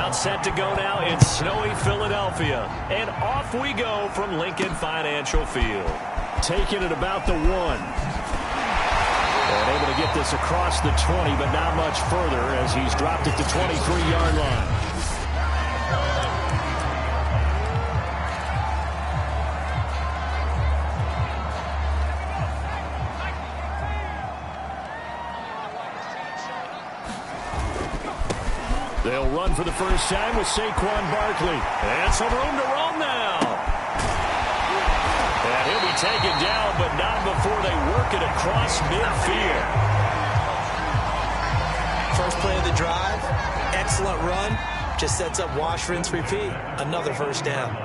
About set to go now in snowy Philadelphia. And off we go from Lincoln Financial Field. Taking it about the 1. And able to get this across the 20, but not much further as he's dropped it to 23-yard line. They'll run for the first time with Saquon Barkley. And some room to roam now. And he'll be taken down, but not before they work it across midfield. First play of the drive, excellent run. Just sets up wash, rinse, repeat. Another first down.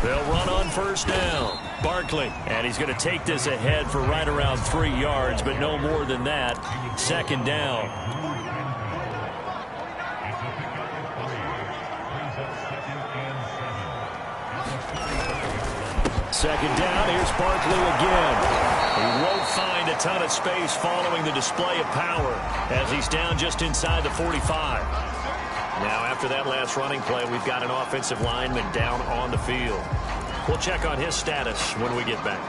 They'll run on first down. Barkley, and he's going to take this ahead for right around 3 yards, but no more than that. Second down. Second down, here's Barkley again. He won't find a ton of space following the display of power as he's down just inside the 45. Now, after that last running play, we've got an offensive lineman down on the field. We'll check on his status when we get back.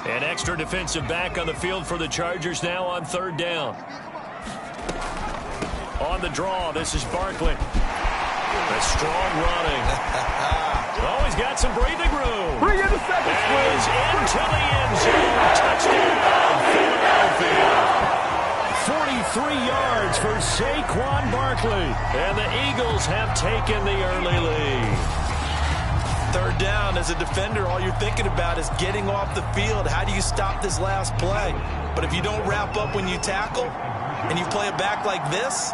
An extra defensive back on the field for the Chargers now on third down. On the draw, this is Barkley. A strong running. Oh, he's got some breathing room. Bring in the second swing. He's into the end zone. Touchdown, Philadelphia. 43 yards for Saquon Barkley. And the Eagles have taken the early lead. Third down, as a defender, all you're thinking about is getting off the field. How do you stop this last play? But if you don't wrap up when you tackle and you play it back like this,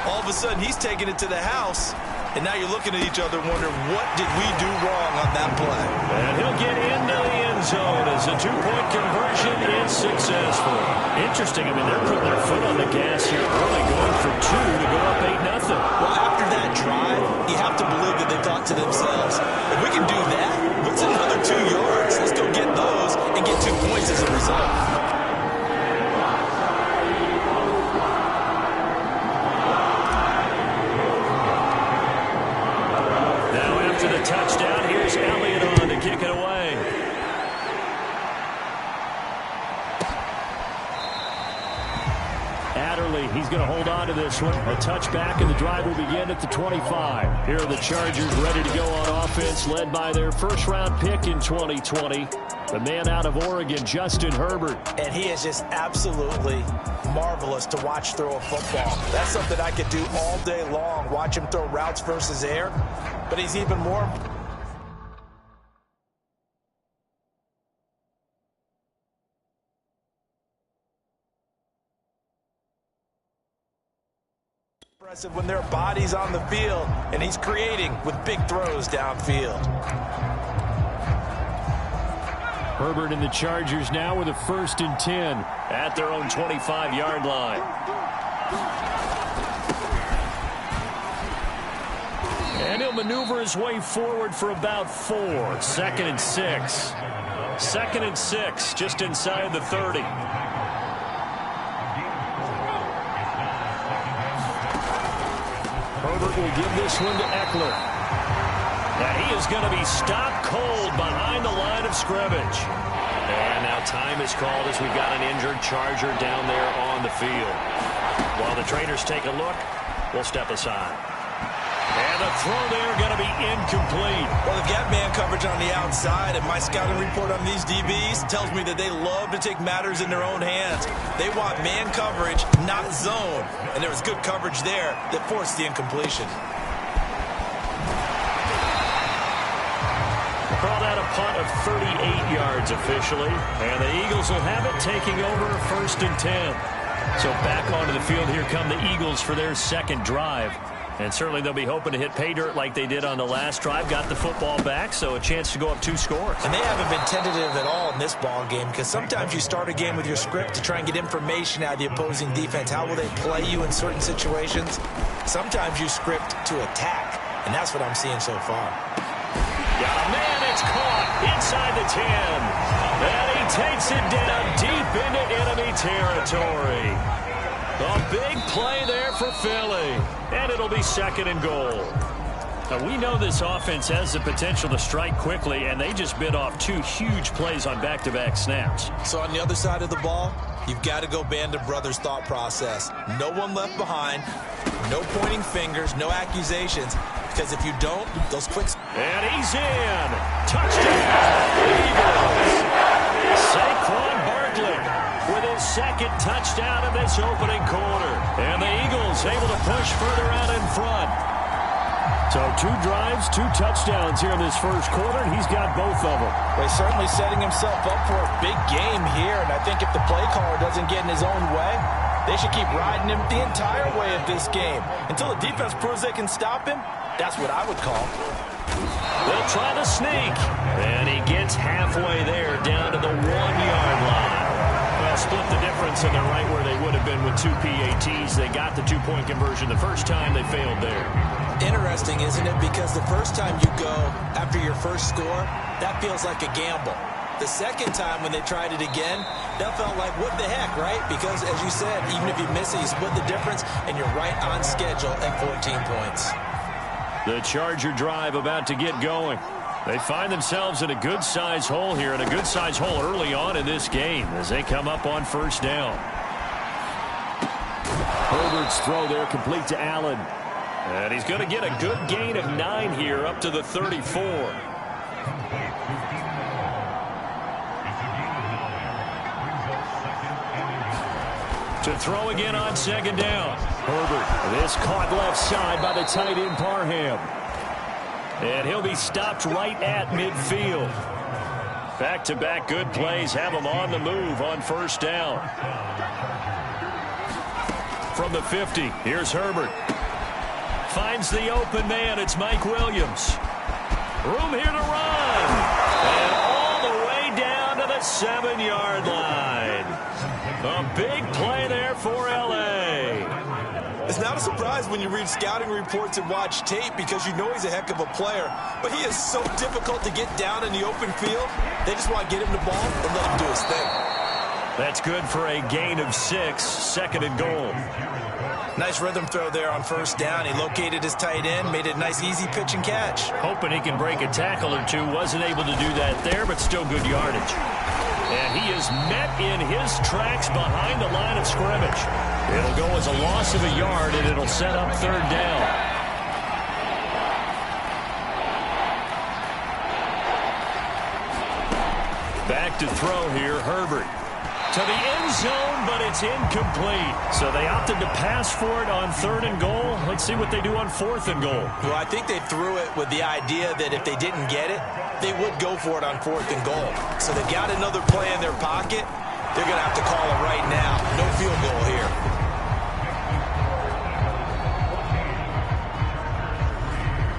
all of a sudden he's taking it to the house. And now you're looking at each other wondering, what did we do wrong on that play? And he'll get into the end zone as a two-point conversion is successful. Interesting. I mean, they're putting their foot on the gas here early, going for 2 to go up 8-0. Well, after that drive, you have to believe that they thought to themselves, if we can do that, what's another 2 yards? Let's go get those and get 2 points as a result. Touchdown. Here's Elliott on to kick it away. Adderley, he's going to hold on to this one. A touchback, and the drive will begin at the 25. Here are the Chargers ready to go on offense, led by their first-round pick in 2020, the man out of Oregon, Justin Herbert. And he is just absolutely marvelous to watch throw a football. That's something I could do all day long, watch him throw routes versus air. But he's even more impressive when their body's on the field, and he's creating with big throws downfield. Herbert and the Chargers now with a 1st and 10 at their own 25-yard line. And he'll maneuver his way forward for about 4. 2nd and 6. 2nd and 6, just inside the 30. Herbert will give this one to Eckler. And he is going to be stopped cold behind the line of scrimmage. And now time is called as we've got an injured Charger down there on the field. While the trainers take a look, we'll step aside. And the throw there going to be incomplete. Well, they've got man coverage on the outside, and my scouting report on these DBs tells me that they love to take matters in their own hands. They want man coverage, not zone. And there was good coverage there that forced the incompletion. Call that a punt of 38 yards officially. And the Eagles will have it, taking over 1st and 10. So back onto the field, here come the Eagles for their second drive. And certainly they'll be hoping to hit pay dirt like they did on the last drive. Got the football back, so a chance to go up 2 scores. And they haven't been tentative at all in this ball game, because sometimes you start a game with your script to try and get information out of the opposing defense. How will they play you in certain situations? Sometimes you script to attack, and that's what I'm seeing so far. Yeah, man, it's caught inside the 10. And he takes it down deep into enemy territory. A big play there for Philly. And it'll be 2nd and goal. Now, we know this offense has the potential to strike quickly, and they just bit off 2 huge plays on back-to-back snaps. So on the other side of the ball, you've got to go Band of Brothers thought process. No one left behind, no pointing fingers, no accusations, because if you don't, those quicks. And he's in. Touchdown, Eagles. Saquon with his 2nd touchdown of this opening quarter. And the Eagles able to push further out in front. So 2 drives, 2 touchdowns here in this first quarter, and he's got both of them. Well, he's certainly setting himself up for a big game here, and I think if the play caller doesn't get in his own way, they should keep riding him the entire way of this game. Until the defense proves they can stop him, that's what I would call. They'll try to sneak, and he gets halfway there down to the 1-yard line. Well, split the difference, and they're right where they would have been with 2 PATs. They got the 2-point conversion the first time. They failed there. Interesting, isn't it? Because the first time you go after your first score, that feels like a gamble. The second time when they tried it again, that felt like, what the heck, right? Because, as you said, even if you miss it, you split the difference, and you're right on schedule at 14 points. The Charger drive about to get going. They find themselves in a good-sized hole here, and a good-sized hole early on in this game as they come up on 1st down. Herbert's throw there complete to Allen. And he's going to get a good gain of 9 here up to the 34. To throw again on 2nd down. Herbert, this caught left side by the tight end Parham. And he'll be stopped right at midfield. Back-to-back good plays have him on the move on 1st down. From the 50, here's Herbert. Finds the open man. It's Mike Williams. Room here to run. And all the way down to the 7-yard line. A big play there for L.A. It's not a surprise when you read scouting reports and watch tape because you know he's a heck of a player. But he is so difficult to get down in the open field. They just want to get him the ball and let him do his thing. That's good for a gain of 6, 2nd and goal. Nice rhythm throw there on 1st down. He located his tight end, made it a nice easy pitch and catch. Hoping he can break a tackle or 2. Wasn't able to do that there, but still good yardage. And he is met in his tracks behind the line of scrimmage. It'll go as a loss of a yard, and it'll set up 3rd down. Back to throw here, Herbert. To the end zone, but it's incomplete. So they opted to pass for it on 3rd and goal. Let's see what they do on 4th and goal. Well, I think they threw it with the idea that if they didn't get it, they would go for it on 4th and goal. So they've got another play in their pocket. They're going to have to call it right now. No field goal here.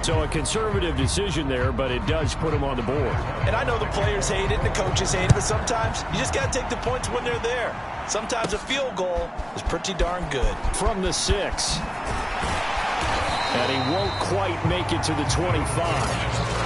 So a conservative decision there, but it does put them on the board. And I know the players hate it and the coaches hate it, but sometimes you just got to take the points when they're there. Sometimes a field goal is pretty darn good. From the 6. And he won't quite make it to the 25.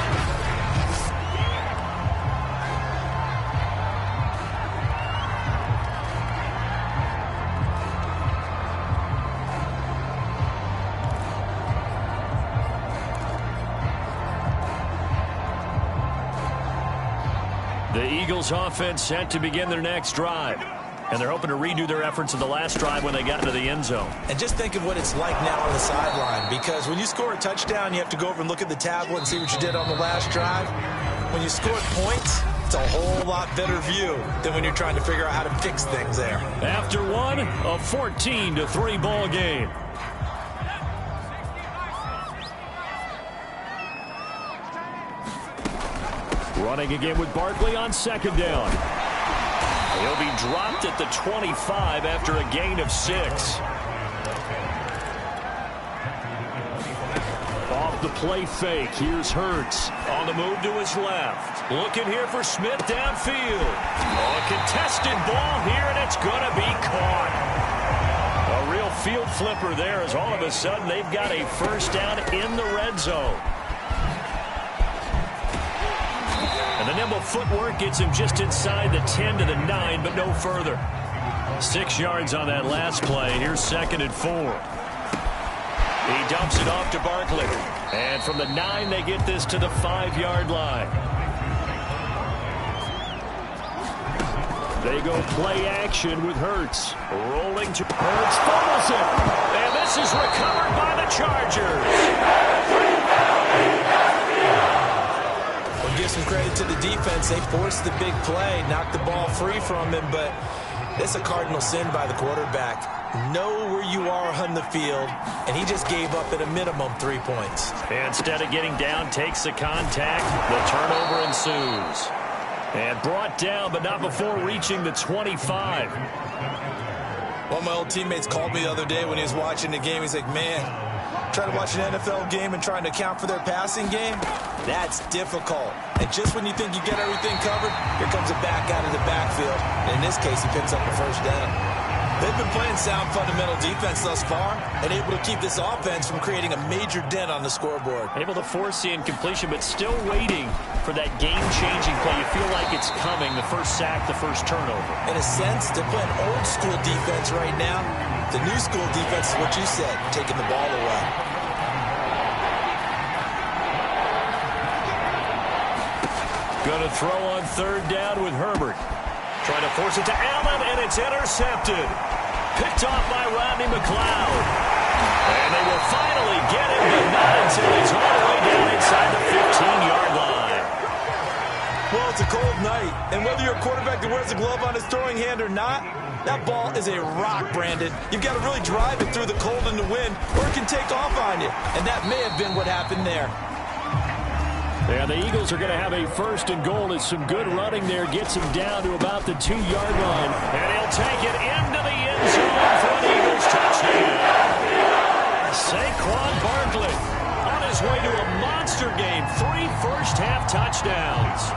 The Eagles offense set to begin their next drive. And they're hoping to redo their efforts in the last drive when they got into the end zone. And just think of what it's like now on the sideline. Because when you score a touchdown, you have to go over and look at the tablet and see what you did on the last drive. When you scored points, it's a whole lot better view than when you're trying to figure out how to fix things there. After one, a 14-3 ball game. Running again with Barkley on 2nd down. He'll be dropped at the 25 after a gain of 6. Off the play fake, here's Hurts. On the move to his left. Looking here for Smith downfield. A contested ball here, and it's going to be caught. A real field flipper there as all of a sudden they've got a first down in the red zone. And the nimble footwork gets him just inside the 10 to the 9, but no further. 6 yards on that last play. Here's 2nd and 4. He dumps it off to Barkley. And from the 9, they get this to the 5-yard line. They go play action with Hurts. Rolling to Hurts, fumbles it. And this is recovered by the Chargers. Well, give some credit to the defense. They forced the big play, knocked the ball free from him, but it's a cardinal sin by the quarterback. Know where you are on the field, and he just gave up at a minimum 3 points. Instead of getting down, takes the contact. The turnover ensues. And brought down, but not before reaching the 25. One of my old teammates called me the other day when he was watching the game. He's like, man, trying to watch an NFL game and trying to account for their passing game, that's difficult. And just when you think you get everything covered, here comes a back out of the backfield. And in this case, he picks up a first down. They've been playing sound fundamental defense thus far and able to keep this offense from creating a major dent on the scoreboard. Able to force the incompletion, but still waiting for that game-changing play. You feel like it's coming, the first sack, the first turnover. In a sense, they're playing old-school defense right now. The new school defense is what you said, taking the ball away. Going to throw on 3rd down with Herbert. Trying to force it to Allen, and it's intercepted. Picked off by Rodney McLeod. And they will finally get him, but not until he's all the way down inside the 15-yard line. Well, it's a cold night, and whether you're a quarterback that wears a glove on his throwing hand or not, that ball is a rock, Brandon. You've got to really drive it through the cold and the wind, or it can take off on you. And that may have been what happened there. And the Eagles are going to have a 1st and goal as some good running there gets him down to about the 2-yard line. And he'll take it into the end zone for an Eagles touchdown. Saquon Barkley on his way to a monster game. 3 first-half touchdowns.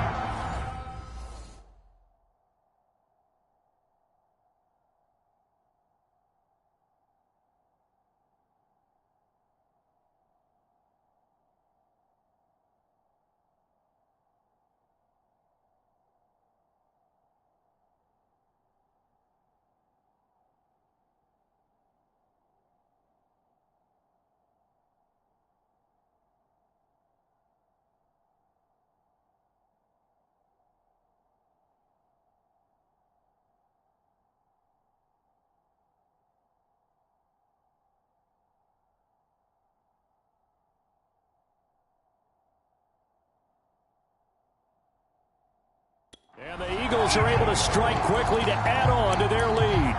And the Eagles are able to strike quickly to add on to their lead.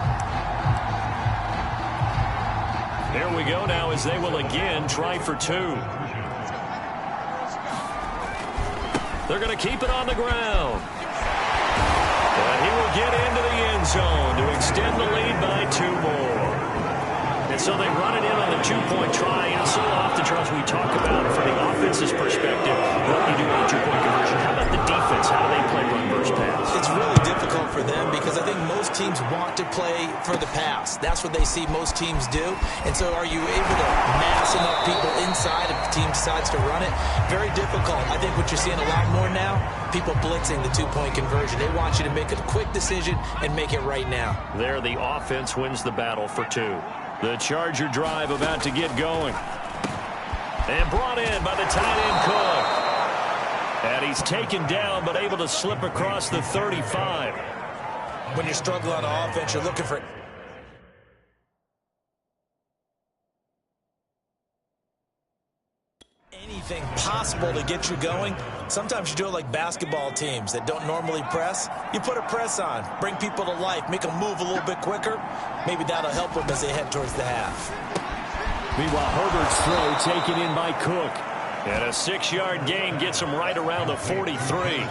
There we go now as they will again try for 2. They're going to keep it on the ground. And he will get into the end zone to extend the lead by 2 more. And so they run it in on the 2-point try. And so often, Charles, we talk about from the offense's perspective what you do on a 2-point conversion. How about the defense? How do they play run versus pass? It's really difficult for them because I think most teams want to play for the pass. That's what they see most teams do. And so are you able to mass enough people inside if the team decides to run it? Very difficult. I think what you're seeing a lot more now, people blitzing the 2-point conversion. They want you to make a quick decision and make it right now. There, the offense wins the battle for 2. The Charger drive about to get going. And brought in by the tight end Cook. And he's taken down but able to slip across the 35. When you're struggling on offense, you're looking for anything possible to get you going. Sometimes you do it like basketball teams that don't normally press. You put a press on, bring people to life, make them move a little bit quicker. Maybe that'll help them as they head towards the half. Meanwhile, Herbert's throw taken in by Cook. And a 6-yard gain gets him right around the 43.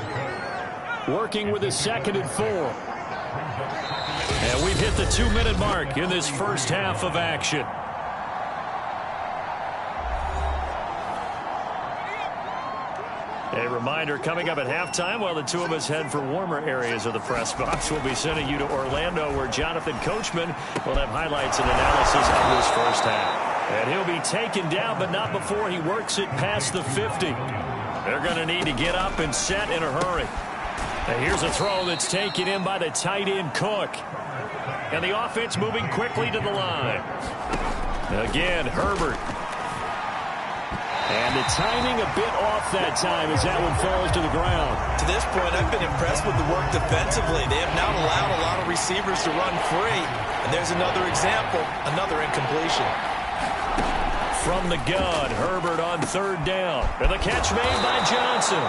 Working with his 2nd and 4. And we've hit the 2-minute mark in this first half of action. A reminder, coming up at halftime, while the two of us head for warmer areas of the press box, we'll be sending you to Orlando, where Jonathan Coachman will have highlights and analysis of this first half. And he'll be taken down, but not before he works it past the 50. They're going to need to get up and set in a hurry. And here's a throw that's taken in by the tight end Cook. And the offense moving quickly to the line. Again, Herbert. And the timing a bit off that time as that one falls to the ground. To this point, I've been impressed with the work defensively. They have not allowed a lot of receivers to run free. And there's another example, another incompletion. From the gun, Herbert on third down. And the catch made by Johnson.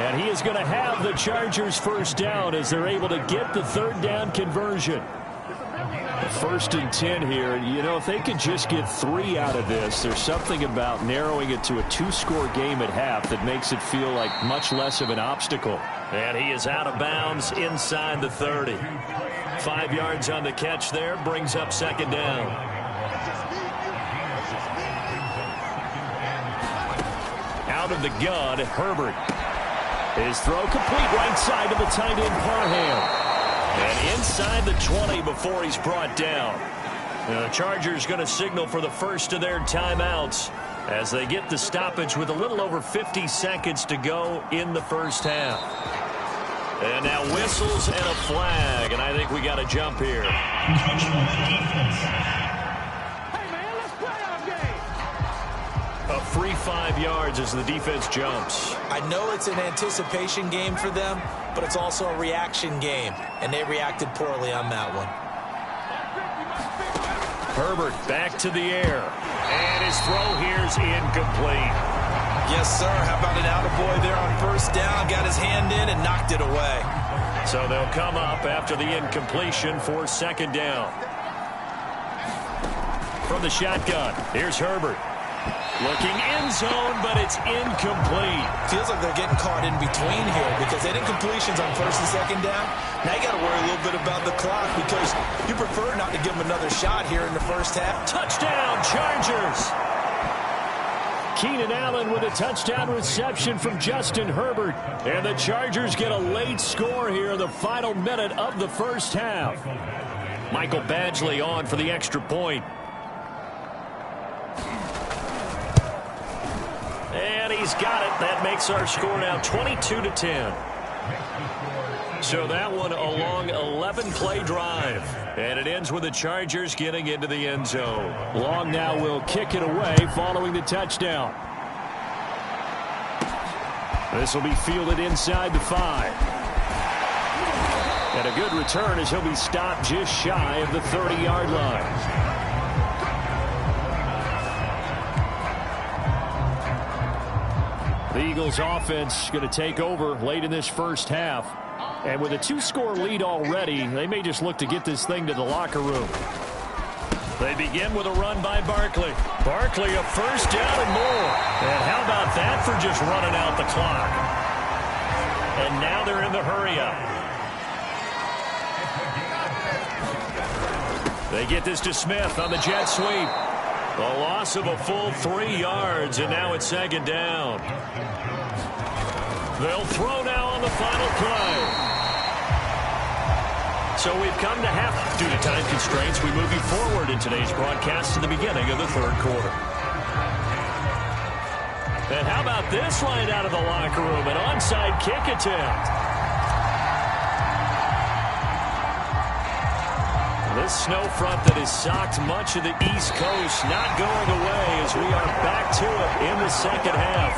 And he is going to have the Chargers first down as they're able to get the third down conversion. First and 10 here. You know, if they could just get 3 out of this, there's something about narrowing it to a 2-score game at half that makes it feel like much less of an obstacle. And he is out of bounds inside the 30. 5 yards on the catch there, brings up second down. Out of the gun, Herbert. His throw complete right side to the tight end Parham. And inside the 20 before he's brought down. The Chargers going to signal for the first of their timeouts as they get the stoppage with a little over 50 seconds to go in the first half. And now whistles and a flag, and I think we got to jump here. A free 5 yards as the defense jumps. I know it's an anticipation game for them, but it's also a reaction game, and they reacted poorly on that one. Herbert back to the air, and his throw here's incomplete. Yes, sir. How about an attaboy there on first down? Got his hand in and knocked it away. So they'll come up after the incompletion for second down. From the shotgun, here's Herbert. Looking end zone, but it's incomplete. Feels like they're getting caught in between here because they had incompletions on first and second down. Now you got to worry a little bit about the clock because you prefer not to give them another shot here in the first half. Touchdown, Chargers! Keenan Allen with a touchdown reception from Justin Herbert. And the Chargers get a late score here in the final minute of the first half. Michael Badgley on for the extra point. And he's got it. That makes our score now 22-10. So that one a long 11-play drive. And it ends with the Chargers getting into the end zone. Long now will kick it away following the touchdown. This will be fielded inside the 5. And a good return as he'll be stopped just shy of the 30-yard line. The Eagles offense going to take over late in this first half. And with a 2-score lead already, they may just look to get this thing to the locker room. They begin with a run by Barkley. Barkley a first down and more. And how about that for just running out the clock? And now they're in the hurry up. They get this to Smith on the jet sweep. A loss of a full 3 yards, and now it's second down. They'll throw now on the final play. So we've come to half. Due to time constraints, we move you forward in today's broadcast to the beginning of the third quarter. And how about this line out of the locker room? An onside kick attempt. This snow front that has socked much of the East Coast not going away as we are back to it in the second half.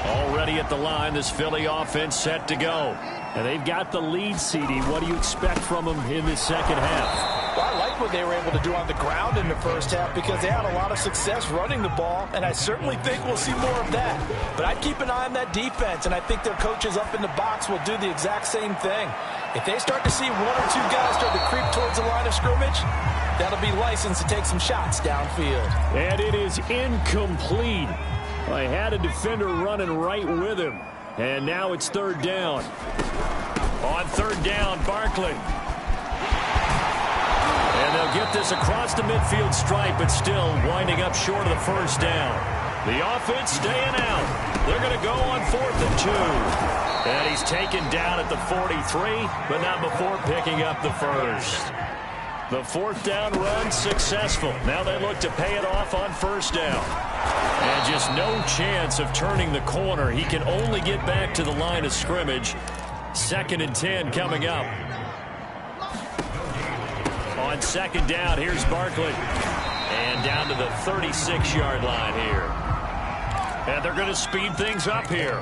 Already at the line, this Philly offense set to go. And they've got the lead, CD. What do you expect from them in the second half? Well, I like what they were able to do on the ground in the first half because they had a lot of success running the ball, and I certainly think we'll see more of that. But I'd keep an eye on that defense, and I think their coaches up in the box will do the exact same thing. If they start to see 1 or 2 guys start to creep towards the line of scrimmage, that'll be licensed to take some shots downfield. And it is incomplete. I had a defender running right with him. And now it's third down. On third down, Barkley. And they'll get this across the midfield stripe, but still winding up short of the first down. The offense staying out. They're going to go on 4th and 2. And he's taken down at the 43, but not before picking up the first. The 4th down run successful. Now they look to pay it off on first down. And just no chance of turning the corner. He can only get back to the line of scrimmage. 2nd and 10 coming up. On 2nd down, here's Barkley. And down to the 36-yard line here. And they're going to speed things up here.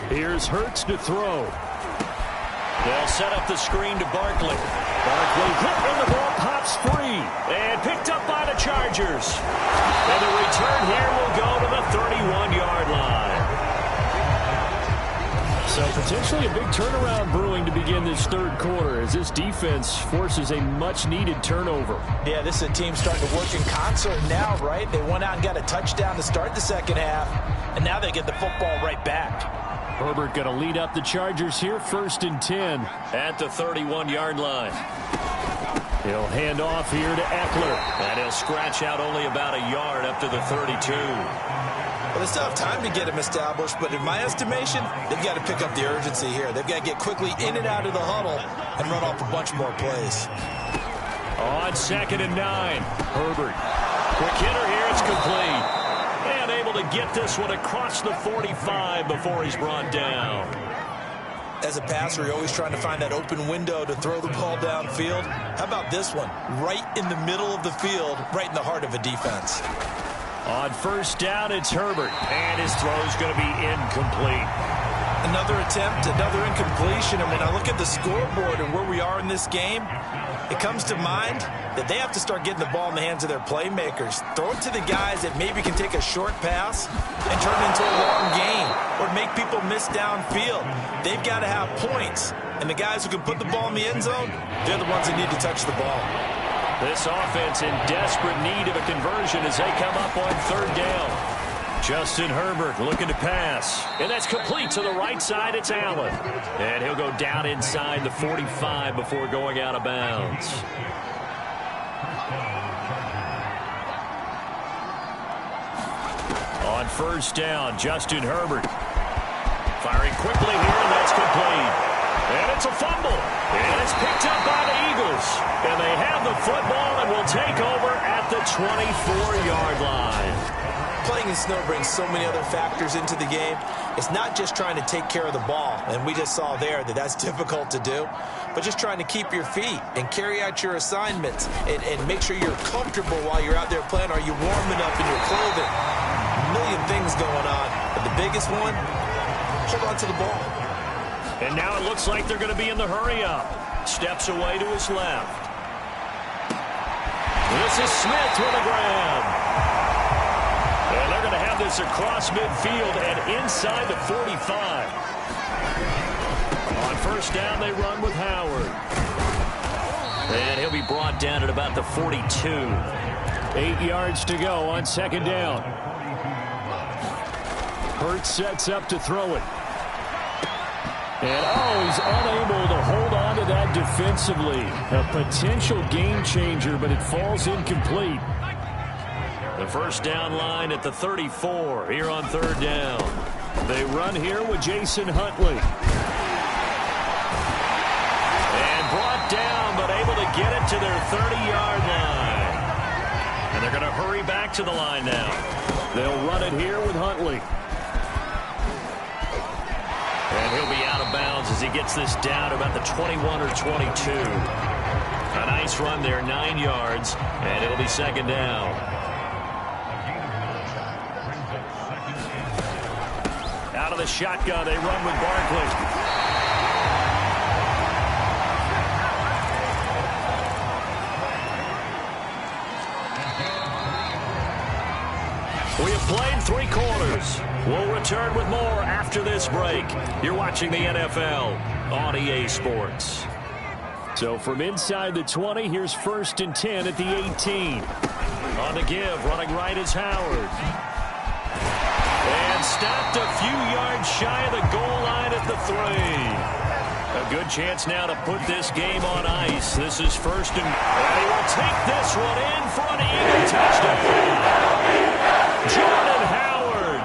Here's Hurts to throw. They'll set up the screen to Barkley. Barkley hit when the ball pops free. And picked up by the Chargers. And the return here will go to the 31-yard line. So potentially a big turnaround brewing to begin this 3rd quarter as this defense forces a much-needed turnover. Yeah, this is a team starting to work in concert now, right? They went out and got a touchdown to start the 2nd half, and now they get the football right back. Herbert going to lead up the Chargers here, 1st and 10 at the 31-yard line. He'll hand off here to Eckler, and he'll scratch out only about a yard up to the 32. Well, they still have time to get him established, but in my estimation, they've got to pick up the urgency here. They've got to get quickly in and out of the huddle and run off a bunch more plays. On 2nd and 9, Herbert. Quick hitter here, it's complete. And able to get this one across the 45 before he's brought down. As a passer, you're always trying to find that open window to throw the ball downfield. How about this one? Right in the middle of the field, right in the heart of a defense. On 1st down, it's Herbert, and his throw's going to be incomplete. Another attempt, another incompletion. I mean, I look at the scoreboard and where we are in this game. It comes to mind that they have to start getting the ball in the hands of their playmakers. Throw it to the guys that maybe can take a short pass and turn it into a long gain or make people miss downfield. They've got to have points, and the guys who can put the ball in the end zone, they're the ones that need to touch the ball. This offense in desperate need of a conversion as they come up on 3rd down. Justin Herbert looking to pass. And that's complete to the right side. It's Allen. And he'll go down inside the 45 before going out of bounds. On 1st down, Justin Herbert. Firing quickly here, and that's complete. And it's a fumble. And it's picked up by the Eagles. And they have the football and will take over at the 24-yard line. Playing in snow brings so many other factors into the game. It's not just trying to take care of the ball, and we just saw there that that's difficult to do, but just trying to keep your feet and carry out your assignments and make sure you're comfortable while you're out there playing. Are you warm enough in your clothing? A million things going on, but the biggest one, hold on to the ball. And now it looks like they're going to be in the hurry-up. Steps away to his left. This is Smith with a grab. And they're going to have this across midfield and inside the 45. On 1st down, they run with Howard. And he'll be brought down at about the 42. 8 yards to go on 2nd down. Hurts sets up to throw it. And, he's unable to hold on to that defensively. A potential game changer, but it falls incomplete. The 1st down line at the 34 here on 3rd down. They run here with Jason Huntley. And brought down, but able to get it to their 30-yard line. And they're going to hurry back to the line now. They'll run it here with Huntley. And he'll be out of bounds as he gets this down about the 21 or 22. A nice run there, 9 yards, and it'll be 2nd down. Out of the shotgun, they run with Barkley. We have played 3 quarters. We'll return with more after this break. You're watching the NFL on EA Sports. So from inside the 20, here's 1st and 10 at the 18. On the give, running right is Howard. And stopped a few yards shy of the goal line at the 3. A good chance now to put this game on ice. This is 1st and he will take this one in for an Eagle touchdown. Jordan Howard,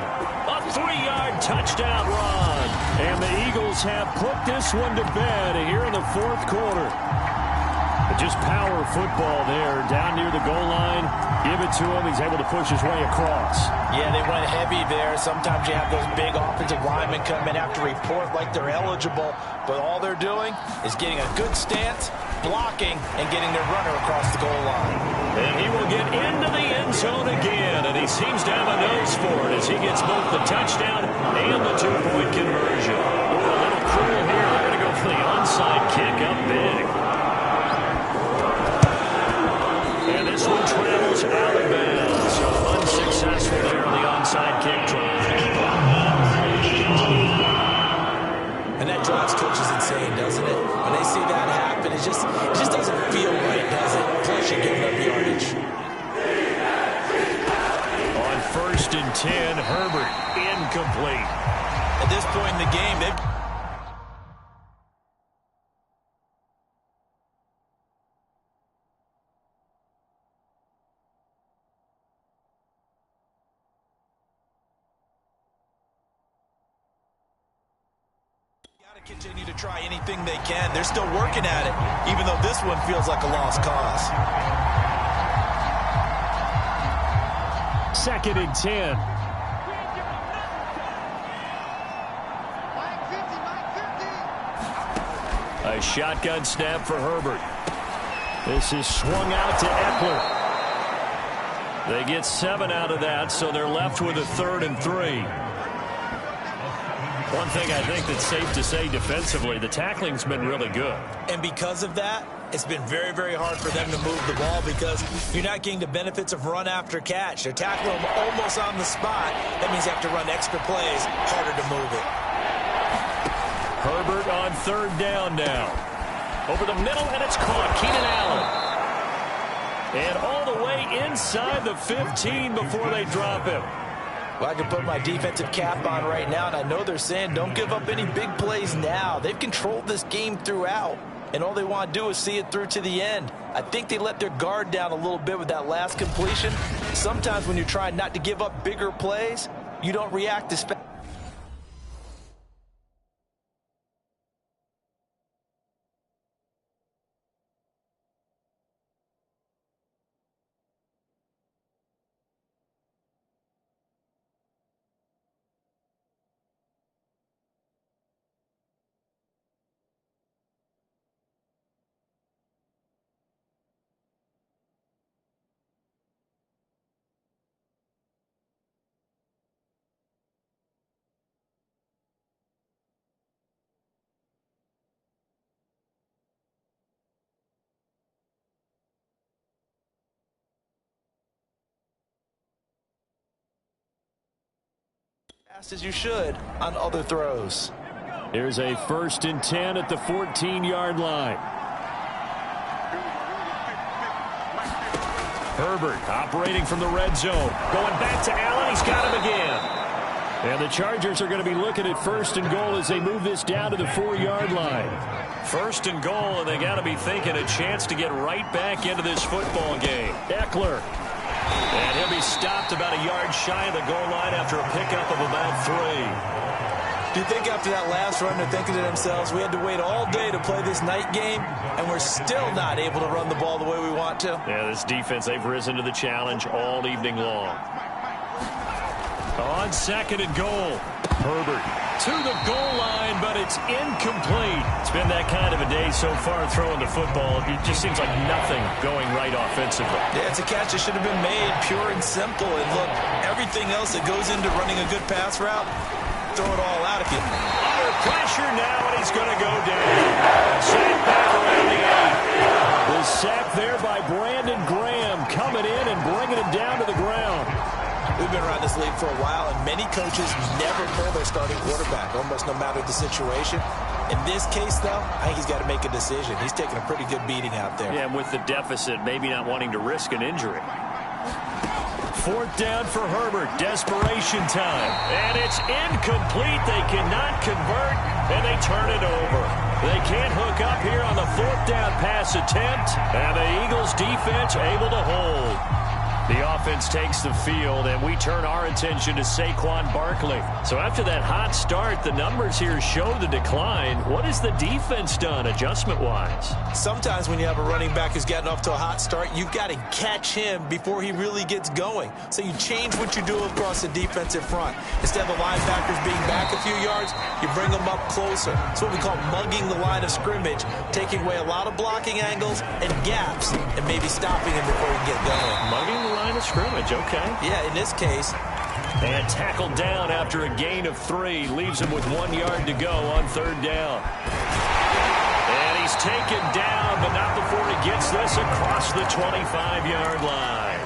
a 3-yard touchdown run. And the Eagles have put this one to bed here in the 4th quarter. Just power football there, down near the goal line. Give it to him. He's able to push his way across. Yeah, they went heavy there. Sometimes you have those big offensive linemen come in, have to report like they're eligible, but all they're doing is getting a good stance, blocking, and getting their runner across the goal line. And he will get into the end zone again, and he seems to have a nose for it as he gets both the touchdown and the two-point conversion. A little cruel here. They're going to go for the onside kick up big. And this one travels out of bounds. So unsuccessful there on the onside kick try. And that drives coaches insane, doesn't it? When they see that happen, it just doesn't feel right, does it? Plus you're giving up yardage. On 1st and 10, Herbert incomplete. At this point in the game, they've continue to try anything they can. They're still working at it, even though this one feels like a lost cause. 2nd and 10. A shotgun snap for Herbert. This is swung out to Eckler. They get 7 out of that, so they're left with a 3rd and 3. One thing I think that's safe to say defensively, the tackling's been really good. And because of that, it's been very, very hard for them to move the ball because you're not getting the benefits of run after catch. They're tackling them almost on the spot. That means you have to run extra plays, harder to move it. Herbert on 3rd down now. Over the middle, and it's caught. Keenan Allen. And all the way inside the 15 before they drop him. Well, I can put my defensive cap on right now, and I know they're saying don't give up any big plays now. They've controlled this game throughout, and all they want to do is see it through to the end. I think they let their guard down a little bit with that last completion. Sometimes when you're trying not to give up bigger plays, you don't react as fast. Fast as you should on other throws. Here's a 1st and 10 at the 14-yard line. Herbert operating from the red zone. Going back to Allen. He's got him again. And the Chargers are going to be looking at 1st and goal as they move this down to the 4-yard line. 1st and goal, and they got to be thinking a chance to get right back into this football game. Eckler. And he'll be stopped about a yard shy of the goal line after a pickup of about 3. Do you think after that last run they're thinking to themselves, we had to wait all day to play this night game, and we're still not able to run the ball the way we want to? Yeah, this defense, they've risen to the challenge all evening long. On 2nd and goal, Herbert to the goal line, but it's incomplete. It's been that kind of a day so far throwing the football. It just seems like nothing going right offensively. Yeah, it's a catch that should have been made pure and simple. And look, everything else that goes into running a good pass route, throw it all out if you... Under pressure now, and he's going to go down. Sack back around the 8. The sack there by Brandon Graham coming in and bringing him down to the ground. We've been around this league for a while, and many coaches never pull their starting quarterback, almost no matter the situation. In this case, though, I think he's got to make a decision. He's taking a pretty good beating out there. Yeah, and with the deficit, maybe not wanting to risk an injury. 4th down for Herbert. Desperation time. And it's incomplete. They cannot convert, and they turn it over. They can't hook up here on the 4th down pass attempt, and the Eagles defense able to hold. The offense takes the field, and we turn our attention to Saquon Barkley. So after that hot start, the numbers here show the decline. What has the defense done adjustment-wise? Sometimes when you have a running back who's gotten off to a hot start, you've got to catch him before he really gets going. So you change what you do across the defensive front. Instead of the linebackers being back a few yards, you bring them up closer. It's what we call mugging the line of scrimmage, taking away a lot of blocking angles and gaps, and maybe stopping him before he can get going. Mugging the line of scrimmage, okay. Yeah, in this case. And tackled down after a gain of 3. Leaves him with 1 yard to go on 3rd down. And he's taken down, but not before he gets this across the 25-yard line.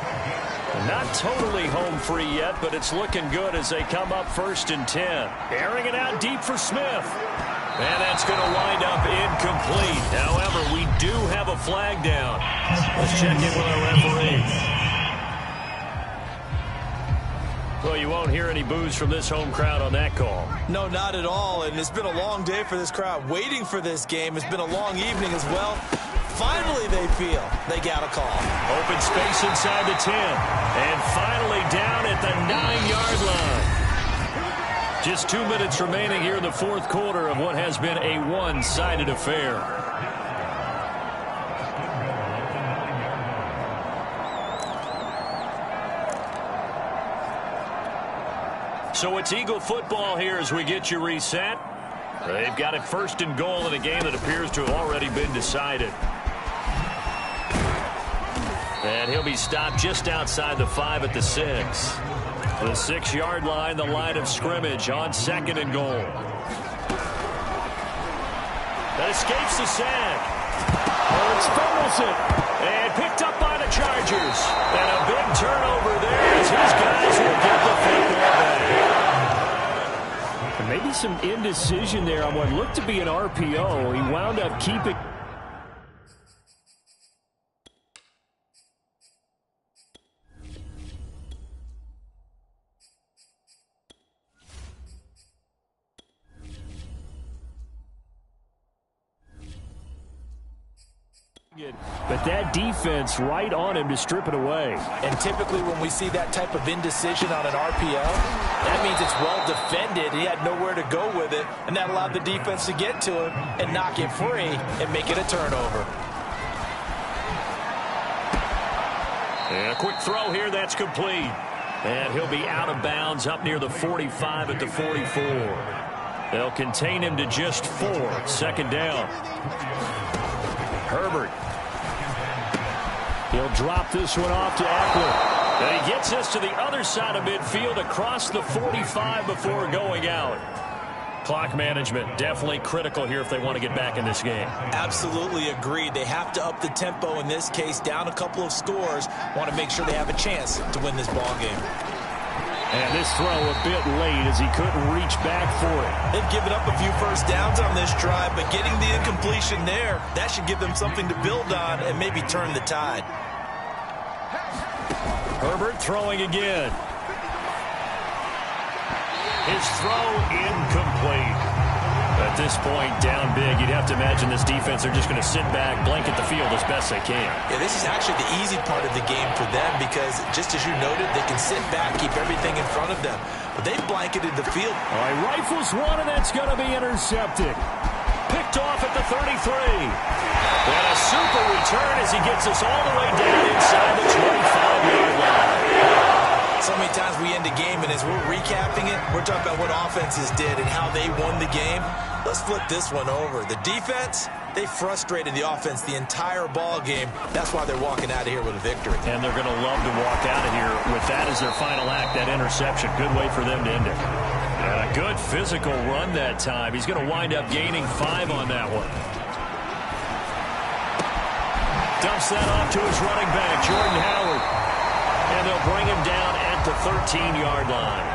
Not totally home free yet, but it's looking good as they come up 1st and 10. Airing it out deep for Smith. And that's going to wind up incomplete. However, we do have a flag down. Let's check in with our referee. Well, you won't hear any boos from this home crowd on that call. No, not at all. And it's been a long day for this crowd waiting for this game. It's been a long evening as well. Finally, they feel they got a call. Open space inside the 10. And finally down at the 9-yard line. Just 2 minutes remaining here in the 4th quarter of what has been a one-sided affair. So it's Eagle football here as we get you reset. They've got it 1st and goal in a game that appears to have already been decided. And he'll be stopped just outside the 5 at the 6. The 6-yard line, the line of scrimmage on 2nd and goal. That escapes the sack. Hurts fumbles it. And picked up by the Chargers. And a big turnover there as his guys will get the football back. And maybe some indecision there on what looked to be an RPO. He wound up keeping... But that defense right on him to strip it away. And typically when we see that type of indecision on an RPO, that means it's well defended. He had nowhere to go with it, and that allowed the defense to get to him and knock it free and make it a turnover. And a quick throw here, that's complete. And he'll be out of bounds up near the 45 at the 44. They'll contain him to just 4. 2nd down. Herbert. He'll drop this one off to Eckler. And he gets us to the other side of midfield across the 45 before going out. Clock management definitely critical here if they want to get back in this game. Absolutely agreed. They have to up the tempo in this case, down a couple of scores. Want to make sure they have a chance to win this ball game. And this throw a bit late as he couldn't reach back for it. They've given up a few first downs on this drive, but getting the incompletion there, that should give them something to build on and maybe turn the tide. Herbert throwing again. His throw incomplete. At this point, down big, you'd have to imagine this defense, they're just going to sit back, blanket the field as best they can. Yeah, this is actually the easy part of the game for them because, just as you noted, they can sit back, keep everything in front of them. But they've blanketed the field. All right, rifles one, and that's going to be intercepted. Picked off at the 33. And a super return as he gets us all the way down inside the 25-yard line. So many times we end a game, and as we're recapping it, we're talking about what offenses did and how they won the game. Let's flip this one over. The defense, they frustrated the offense the entire ball game. That's why they're walking out of here with a victory. And they're going to love to walk out of here with that as their final act, that interception. Good way for them to end it. A good physical run that time. He's going to wind up gaining 5 on that one. Dumps that off to his running back, Jordan Howard. And they'll bring him down at the 13-yard line.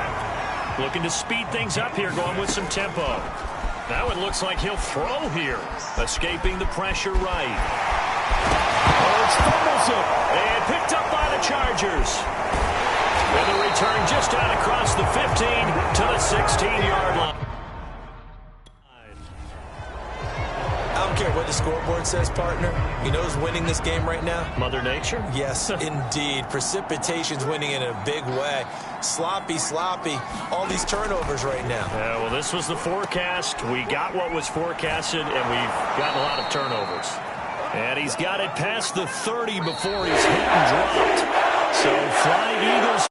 Looking to speed things up here, going with some tempo. Now it looks like he'll throw here. Escaping the pressure right. Hurts fumbles it. And picked up by the Chargers. And the return just out across the 15 to the 16-yard line. I don't care what the scoreboard Saquon says, partner? You know who's winning this game right now? Mother Nature? Yes, indeed. Precipitation's winning in a big way. Sloppy, all these turnovers right now. Yeah, well, this was the forecast. We got what was forecasted, and we've gotten a lot of turnovers. And he's got it past the 30 before he's hit and dropped. So Flying Eagles